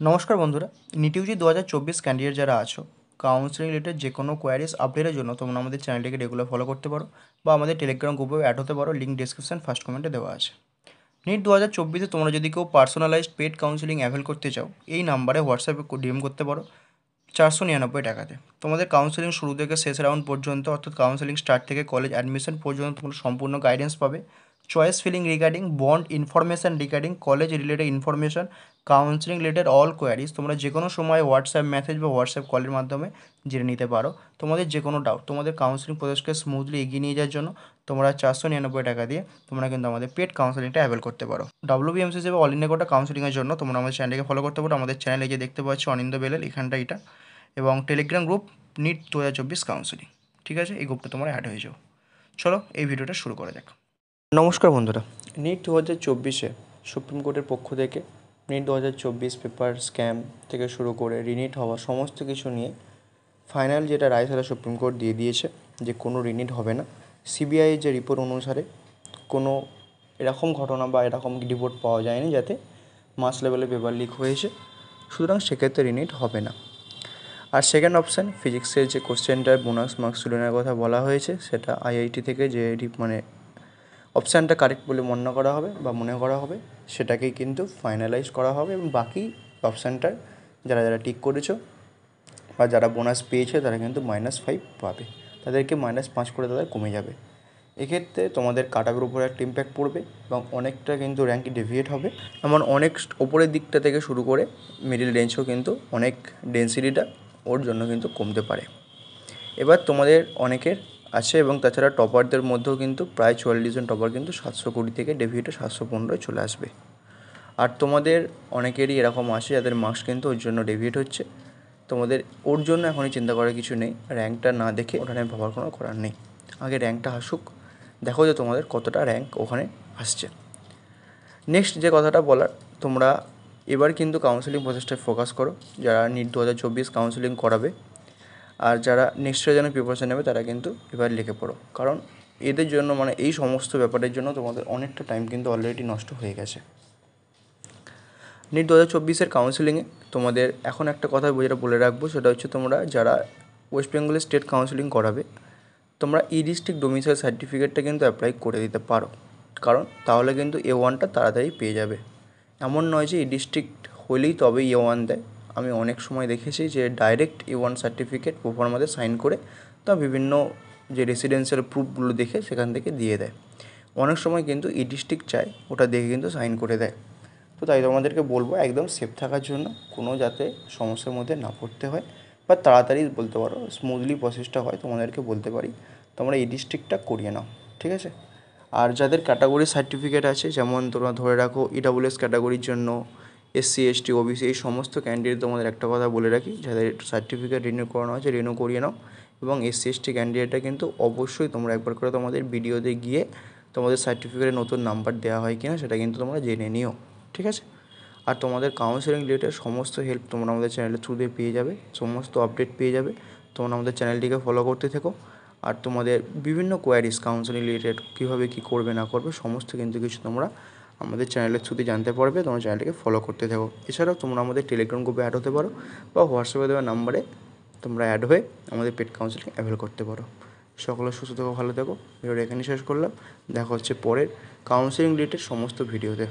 নমস্কার বন্ধুরা, NEET Yuji 2024 candidate যারা আছো, কাউন্সেলিং রিলেটেড যে কোনো কোয়ারিজ আপডেটের জন্য তোমরা আমাদের চ্যানেলটিকে রেগুলার ফলো করতে পারো বা আমাদের টেলিগ্রাম গ্রুপেও অ্যাড হতে পারো। লিঙ্ক ডিসক্রিপশন ফার্স্ট কমেন্টে দেওয়া আছে। নিট 2024-এ তোমরা যদি কেউ পার্সোনালাইজড পেড কাউন্সেলিং অ্যাভেল করতে চাও, এই নাম্বারে হোয়াটসঅ্যাপে ডিএম করতে পারো 499 টাকাতে। তোমাদের কাউন্সেলিং শুরু থেকে শেষ রাউন্ড পর্যন্ত, অর্থাৎ কাউন্সেলিং স্টার্ট থেকে কলেজ অ্যাডমিশন পর্যন্ত তোমরা সম্পূর্ণ গাইডেন্স পাবে। Choice filling regarding bond information, regarding college related information, counselling related all queries তোমরা যে কোনো সময় হোয়াটসঅ্যাপ মেসেজ বা হোয়াটসঅ্যাপ কলের মাধ্যমে জেনে নিতে পারো। তোমাদের যে কোনো ডাউট, তোমাদের কাউন্সেলিং প্রসেসকে স্মুথলি এগিয়ে নিয়ে যাওয়ার জন্য তোমরা 499 টাকা দিয়ে তোমরা কিন্তু আমাদের পেড কাউন্সেলিংটা অ্যাভেল করতে পারো। WBMC হিসেবে অল ইন্ডিয়া কোটা কাউন্সেলিংয়ের জন্য তোমরা আমাদের চ্যানেলকে ফলো করতে পারো। আমাদের চ্যানেলে যে দেখতে পাচ্ছ অনিন্দ বেলেল, এখানটা এটা, এবং টেলিগ্রাম গ্রুপ নিট 2024 কাউন্সেলিং। ঠিক আছে, এই গ্রুপটা তোমরা অ্যাড হয়ে যাও। চলো এই ভিডিওটা শুরু করা যাক। নমস্কার বন্ধুরা, নিট 2024-এ সুপ্রিম কোর্টের পক্ষ থেকে নিট 2024 পেপার স্ক্যাম থেকে শুরু করে রিনিট হওয়া সমস্ত কিছু নিয়ে ফাইনাল যেটা রায় সেটা সুপ্রিম কোর্ট দিয়ে দিয়েছে যে কোনো রিনিট হবে না। সিবিআইয়ের যে রিপোর্ট অনুসারে কোনো এরকম ঘটনা বা এরকম রিপোর্ট পাওয়া যায়নি যাতে মাস লেভেলে পেপার লিক হয়েছে, সুতরাং সেক্ষেত্রে রিনিট হবে না। আর সেকেন্ড অপশান, ফিজিক্সের যে কোশ্চেনটার বোনাস মার্কস তুলে নেওয়ার কথা বলা হয়েছে, সেটা আইআইটি থেকে যে অপশানটা কারেক্ট বলে মনে করা হবে সেটাকেই কিন্তু ফাইনালাইজ করা হবে, এবং বাকি অপশানটার যারা যারা টিক করেছো বা যারা বোনাস পেয়েছে তারা কিন্তু -5 পাবে, তাদেরকে -5 করে তাদের কমে যাবে। এক্ষেত্রে তোমাদের কাটার উপরে একটা ইম্প্যাক্ট পড়বে এবং অনেকটা কিন্তু র্যাঙ্ক ডেভিয়েট হবে। এমন অনেক ওপরের দিকটা থেকে শুরু করে মিডিল রেঞ্জও কিন্তু অনেক ডেন্সিটিটা ওর জন্য কিন্তু কমতে পারে। এবার তোমাদের অনেকের আছে, এবং তাছাড়া টপারদের মধ্যেও কিন্তু প্রায় 44 জন টপার কিন্তু 720 থেকে ডেভিয়েটে 715 চলে আসবে। আর তোমাদের অনেকেরই এরকম আসে যাদের মার্কস কিন্তু ওর জন্য ডেভিয়েট হচ্ছে। তোমাদের ওর জন্য এখনই চিন্তা করার কিছু নেই, র্যাঙ্কটা না দেখে ওখানে ভাবার কোনো করার নেই। আগে র্যাঙ্কটা আসুক, দেখো যে তোমাদের কতটা র্যাঙ্ক ওখানে আসছে। নেক্সট যে কথাটা বলার, তোমরা এবার কিন্তু কাউন্সেলিং প্রসেসটায় ফোকাস করো, যারা নিট 2024 কাউন্সেলিং করাবে আর যারা নেক্সট ইয়ার জন্য প্রিপারেশন নেবে তারা কিন্তু এবার লিখে পড়ো, কারণ এদের জন্য এই সমস্ত ব্যাপারের জন্য তোমাদের অনেকটা টাইম কিন্তু অলরেডি নষ্ট হয়ে গেছে। নিট 2024-এর কাউন্সেলিংয়ে তোমাদের এখন একটা কথা যেটা বলে রাখবো, সেটা হচ্ছে তোমরা যারা ওয়েস্ট বেঙ্গলের স্টেট কাউন্সেলিং করাবে, তোমরা ডিস্ট্রিক্ট ডোমিসাইল সার্টিফিকেটটা কিন্তু অ্যাপ্লাই করে দিতে পারো, কারণ তাহলে কিন্তু A1টা তাড়াতাড়ি পেয়ে যাবে। এমন নয় যে ডিস্ট্রিক্ট হলেই তবেই A1 দেয়। আমি অনেক সময় দেখেছি যে ডাইরেক্ট A1 সার্টিফিকেট প্রোফার্মাতে সাইন করে তা বিভিন্ন যে রেসিডেন্সিয়াল প্রুফগুলো দেখে সেখান থেকে দিয়ে দেয়। অনেক সময় কিন্তু ডিস্ট্রিক্ট চায়, ওটা দেখে কিন্তু সাইন করে দেয়। তো তাই তোমাদেরকে বলবো একদম সেফ থাকার জন্য কোনো যাতে সমস্যার মধ্যে না পড়তে হয় বা তাড়াতাড়ি বলতে পারো স্মুথলি প্রসেসটা হয়, তোমাদেরকে বলতে পারি তোমরা ডিস্ট্রিক্টটা করিয়ে নাও। ঠিক আছে। আর যাদের ক্যাটাগরি সার্টিফিকেট আছে, যেমন তোমরা ধরে রাখো EWS ক্যাটাগরির জন্য SC ST OBC এই সমস্ত ক্যান্ডিডেট, তোমাদের একটা কথা বলে রাখি, যাদের সার্টিফিকেট রিনিউ করানো আছে রিনিউ করিয়ে নাও। এবং SC ST ক্যান্ডিডেটটা কিন্তু অবশ্যই তোমরা একবার করে তোমাদের ভিডিওতে গিয়ে তোমাদের সার্টিফিকেটে নতুন নাম্বার দেওয়া হয় কিনা সেটা কিন্তু তোমরা জেনে নিও। ঠিক আছে। আর তোমাদের কাউন্সেলিং রিলেটেড সমস্ত হেল্প তোমরা আমাদের চ্যানেলের থ্রু দিয়ে পেয়ে যাবে, সমস্ত আপডেট পেয়ে যাবে। তোমরা আমাদের চ্যানেলটিকে ফলো করতে থেকো। আর তোমাদের বিভিন্ন কোয়ারিজ কাউন্সেলিং রিলেটেড কীভাবে কী করবে না করবে সমস্ত কিন্তু কিছু তোমরা আমাদের চ্যানেলের থ্রুতে জানতে পারবে। তোমরা চ্যানেলটিকে ফলো করতে থাকো। এছাড়াও তোমরা আমাদের টেলিগ্রাম গ্রুপে অ্যাড হতে পারো বা হোয়াটসঅ্যাপে দেওয়া নাম্বারে তোমরা অ্যাড হয়ে আমাদের পেড কাউন্সেলিং অ্যাভেল করতে পারো। সকলে সুস্থ থেকো, ভালো থেকো। ভিডিওটা এখানেই শেষ করলাম। দেখা হচ্ছে পরের কাউন্সেলিং রিলেটেড সমস্ত ভিডিওতে।